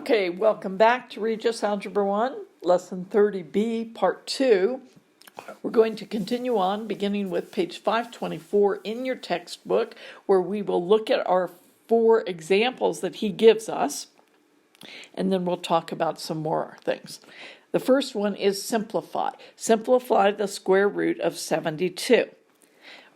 Okay, welcome back to RGES Algebra 1, Lesson 30B, Part 2. We're going to continue on, beginning with page 524 in your textbook, where we will look at our 4 examples that he gives us, and then we'll talk about some more things. The first one is simplify. Simplify the square root of 72.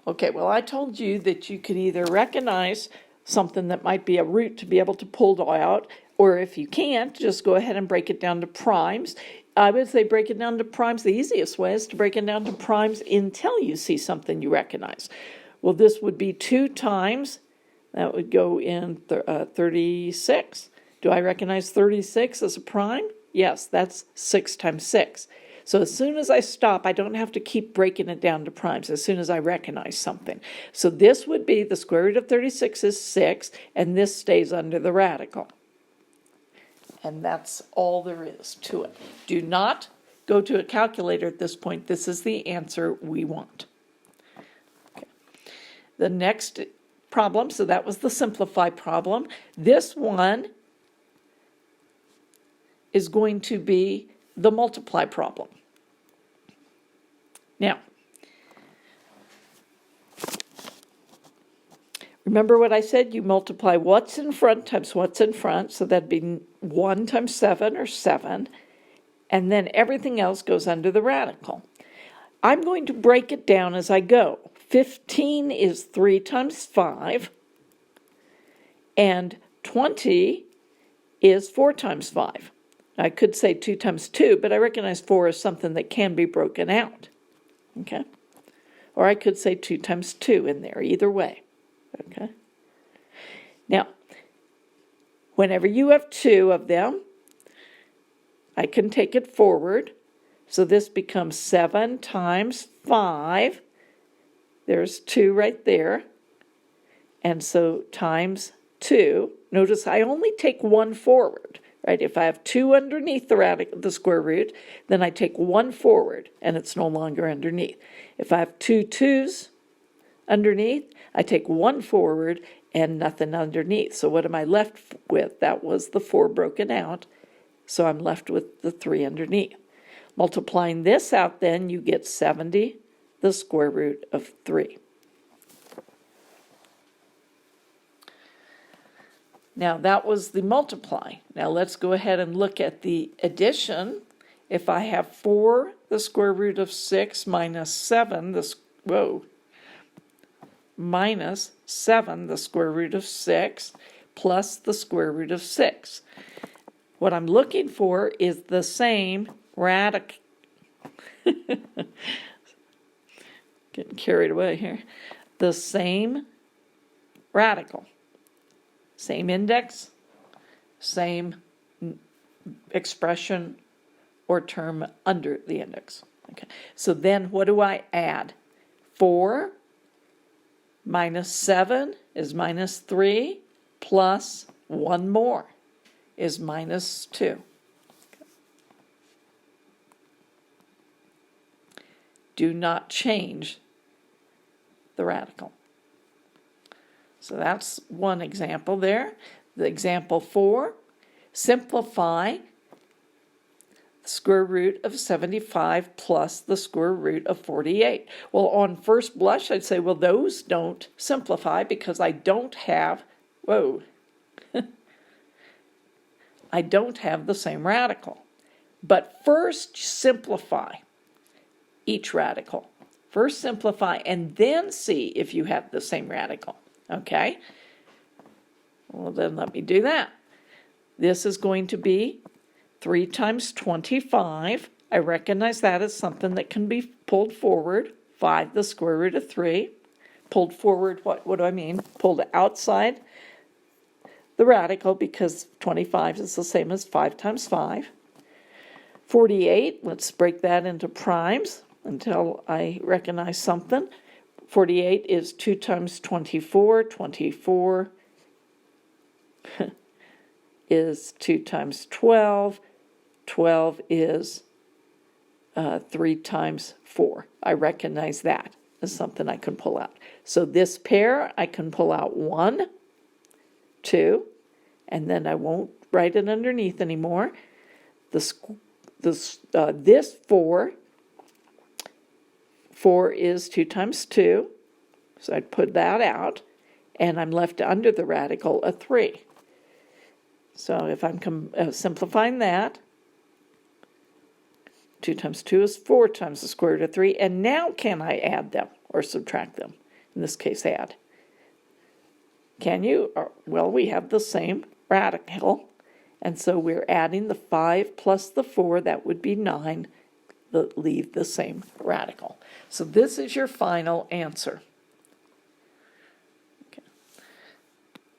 Okay, well, I told you that you could either recognize something that might be a root to be able to pull it out, or if you can't, just go ahead and break it down to primes. I would say break it down to primes. The easiest way is to break it down to primes until you see something you recognize. Well, this would be 2 times, that would go in 36. Do I recognize 36 as a prime? Yes, that's 6 times 6. So as soon as I stop, I don't have to keep breaking it down to primes as soon as I recognize something. So this would be the square root of 36 is 6, and this stays under the radical. And that's all there is to it. Do not go to a calculator at this point. This is the answer we want. Okay. The next problem, so that was the simplify problem. This one is going to be the multiply problem. Now, remember what I said? You multiply what's in front times what's in front, so that'd be 1 times 7 or 7, and then everything else goes under the radical. I'm going to break it down as I go. 15 is 3 times 5, and 20 is 4 times 5. I could say 2 times 2, but I recognize 4 as something that can be broken out. Okay? Or I could say 2 times 2 in there, either way. Okay? Now, whenever you have 2 of them, I can take it forward. So this becomes 7 times 5. There's 2 right there. And so times 2. Notice I only take 1 forward. Right? If I have 2 underneath the square root, then I take 1 forward, and it's no longer underneath. If I have 2 2's underneath, I take 1 forward and nothing underneath. So what am I left with? That was the 4 broken out, so I'm left with the 3 underneath. Multiplying this out, then, you get 70, the square root of 3. Now, that was the multiply. Now, let's go ahead and look at the addition. If I have 4, the square root of 6 minus 7, minus 7, the square root of 6, plus the square root of 6. What I'm looking for is the same radical. Getting carried away here. The same radical. Same index, same expression or term under the index. Okay. So then what do I add? 4 minus 7 is minus 3, plus 1 more is minus 2. Okay. Do not change the radical. So that's one example there. The example 4, simplify the square root of 75 plus the square root of 48. Well, on first blush, I'd say, well, those don't simplify because I don't have, I don't have the same radical. But first simplify each radical. First simplify and then see if you have the same radical. Okay, well then let me do that. This is going to be 3 times 25. I recognize that as something that can be pulled forward. 5, the square root of 3. Pulled forward, what do I mean? Pulled outside the radical because 25 is the same as 5 times 5. 48, let's break that into primes until I recognize something. 48 is 2 times 24. 24 is 2 times 12. 12 is 3 times 4. I recognize that as something I can pull out. So this pair, I can pull out 1, 2, and then I won't write it underneath anymore. This 4 is 2 times 2, so I'd put that out, and I'm left under the radical a 3. So if I'm simplifying that, 2 times 2 is 4 times the square root of 3, and now can I add them or subtract them? In this case, add. Can you? Well, we have the same radical, and so we're adding the 5 plus the 4, that would be 9, that leave the same radical. So this is your final answer. Okay.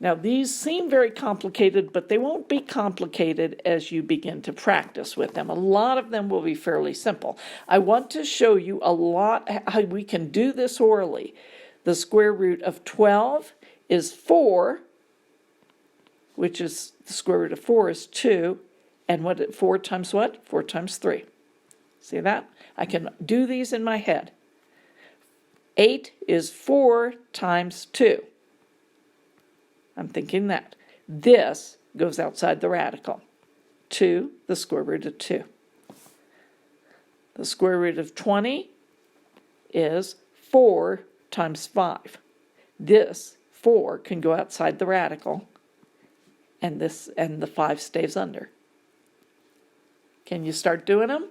Now these seem very complicated, but they won't be complicated as you begin to practice with them. A lot of them will be fairly simple. I want to show you a lot how we can do this orally. The square root of 12 is 4, which is the square root of 4 is 2, and 4 times what? 4 times 3. See that? I can do these in my head. 8 is 4 times 2. I'm thinking that. This goes outside the radical. 2, the square root of 2. The square root of 20 is 4 times 5. This 4 can go outside the radical, and the 5 stays under. Can you start doing them?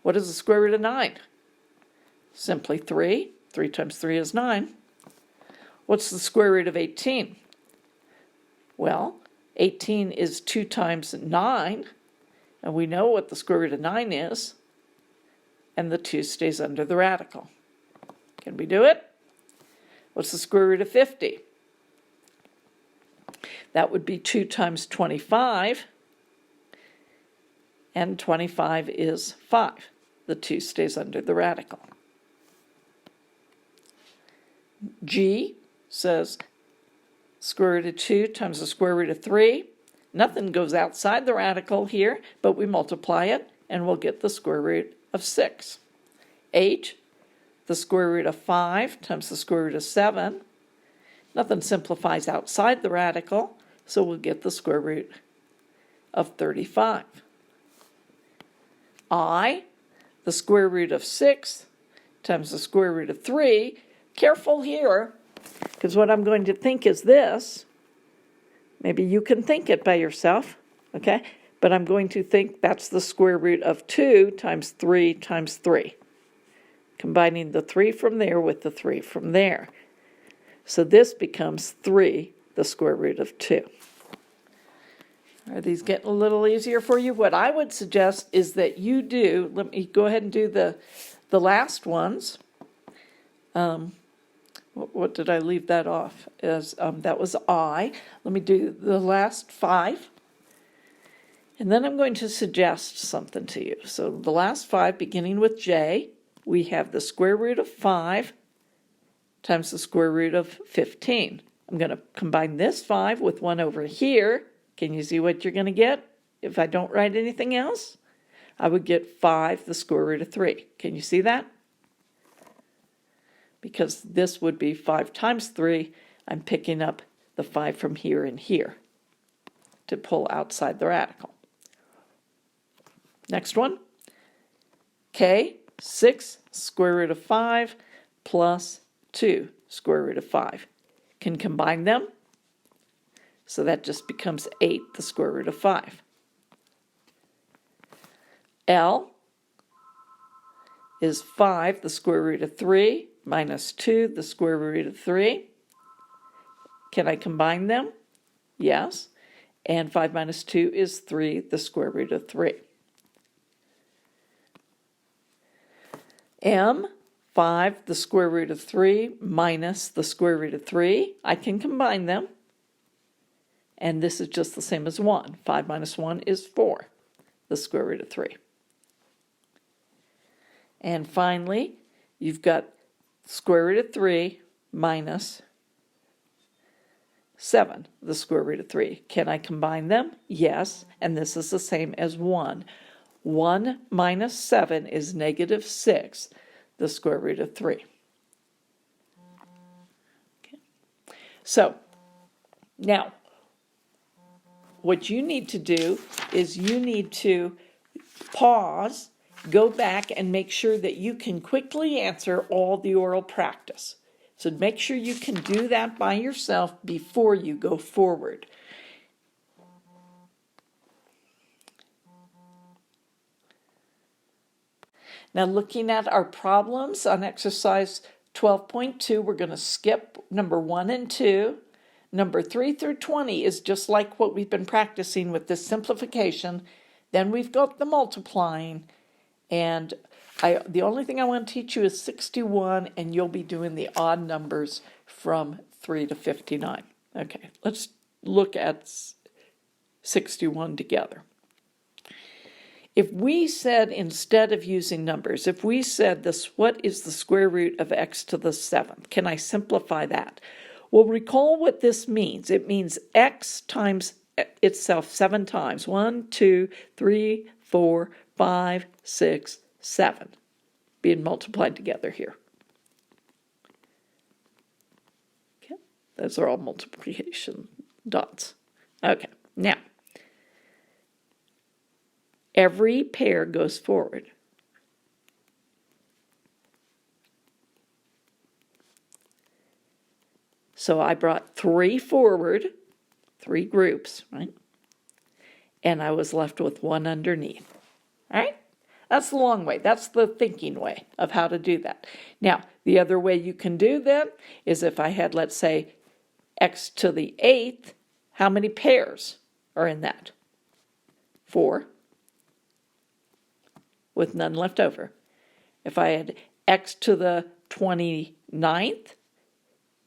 What is the square root of 9? Simply 3. 3 times 3 is 9. What's the square root of 18? Well, 18 is 2 times 9, and we know what the square root of 9 is, and the 2 stays under the radical. Can we do it? What's the square root of 50? That would be 2 times 25, and 25 is 5. The 2 stays under the radical. G says square root of 2 times the square root of 3. Nothing goes outside the radical here, but we multiply it, and we'll get the square root of 6. H, the square root of 5 times the square root of 7. Nothing simplifies outside the radical, so we'll get the square root of 35. I, the square root of 6 times the square root of 3. Careful here, because what I'm going to think is this. Maybe you can think it by yourself, okay? But I'm going to think that's the square root of 2 times 3 times 3. Combining the 3 from there with the 3 from there. So this becomes 3, the square root of 2. Are these getting a little easier for you? What I would suggest is that you do, let me go ahead and do the last ones. What did I leave that off as? That was I. Let me do the last 5. And then I'm going to suggest something to you. So the last 5, beginning with J, we have the square root of 5 times the square root of 15. I'm going to combine this 5 with 1 over here. Can you see what you're going to get? If I don't write anything else, I would get 5, the square root of 3. Can you see that? Because this would be 5 times 3. I'm picking up the 5 from here and here to pull outside the radical. Next one. K, 6 square root of 5 plus 2 square root of 5. Can combine them. So that just becomes 8, the square root of 5. L is 5, the square root of 3, minus 2, the square root of 3. Can I combine them? Yes. And 5 minus 2 is 3, the square root of 3. M, 5, the square root of 3, minus the square root of 3. I can combine them. And this is just the same as 1. 5 minus 1 is 4, the square root of 3. And finally, you've got square root of 3 minus 7, the square root of 3. Can I combine them? Yes, and this is the same as 1. 1 minus 7 is negative 6, the square root of 3. Okay. So, now, what you need to do is you need to pause, go back and make sure that you can quickly answer all the oral practice. So make sure you can do that by yourself before you go forward. Now looking at our problems on exercise 12.2, we're going to skip number 1 and 2. Number 3 through 20 is just like what we've been practicing with this simplification. Then we've got the multiplying, and the only thing I want to teach you is 61, and you'll be doing the odd numbers from 3 to 59. Okay, let's look at 61 together. If we said, instead of using numbers, if we said what is the square root of x to the 7th? Can I simplify that? Well, recall what this means. It means x times itself 7 times. 1, 2, 3, 4, 5, 6, 7 being multiplied together here. Okay, those are all multiplication dots. Okay, now every pair goes forward. So I brought 3 forward, 3 groups, right? And I was left with 1 underneath, all right? That's the long way. That's the thinking way of how to do that. Now, the other way you can do that is if I had, let's say, x to the 8th, how many pairs are in that? 4, with none left over. If I had x to the 29th,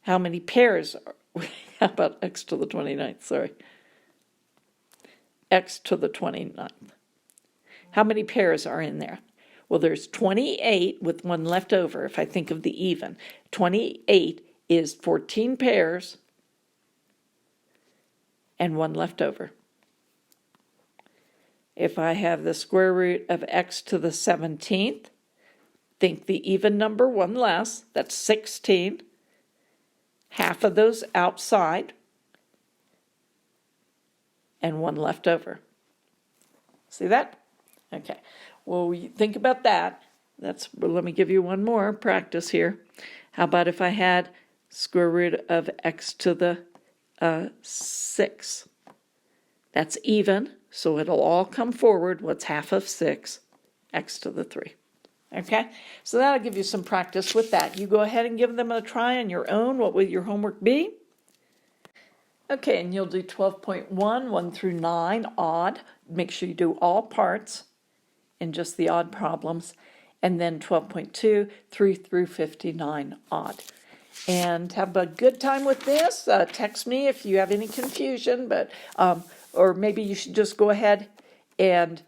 how many pairs are, how about x to the 29th, sorry. X to the 29th. How many pairs are in there? Well, there's 28 with 1 left over, if I think of the even. 28 is 14 pairs and 1 left over. If I have the square root of x to the 17th, think the even number, 1 less, that's 16. Half of those outside and 1 left over. See that? Okay. Well, think about that. Let me give you one more practice here. How about if I had square root of x to the 6? That's even, so it'll all come forward. What's half of 6? X to the 3. Okay, so that'll give you some practice with that. You go ahead and give them a try on your own. What will your homework be? Okay, and you'll do 12.1, 1 through 9, odd. Make sure you do all parts and just the odd problems. And then 12.2, 3 through 59, odd. And have a good time with this. Text me if you have any confusion, or maybe you should just go ahead and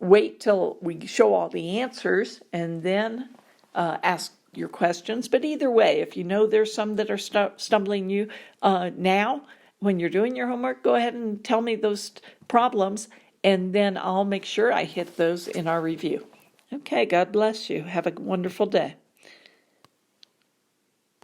wait till we show all the answers and then ask your questions. But either way, if you know there's some that are stumbling you now, when you're doing your homework, go ahead and tell me those problems, and then I'll make sure I hit those in our review. Okay, God bless you. Have a wonderful day.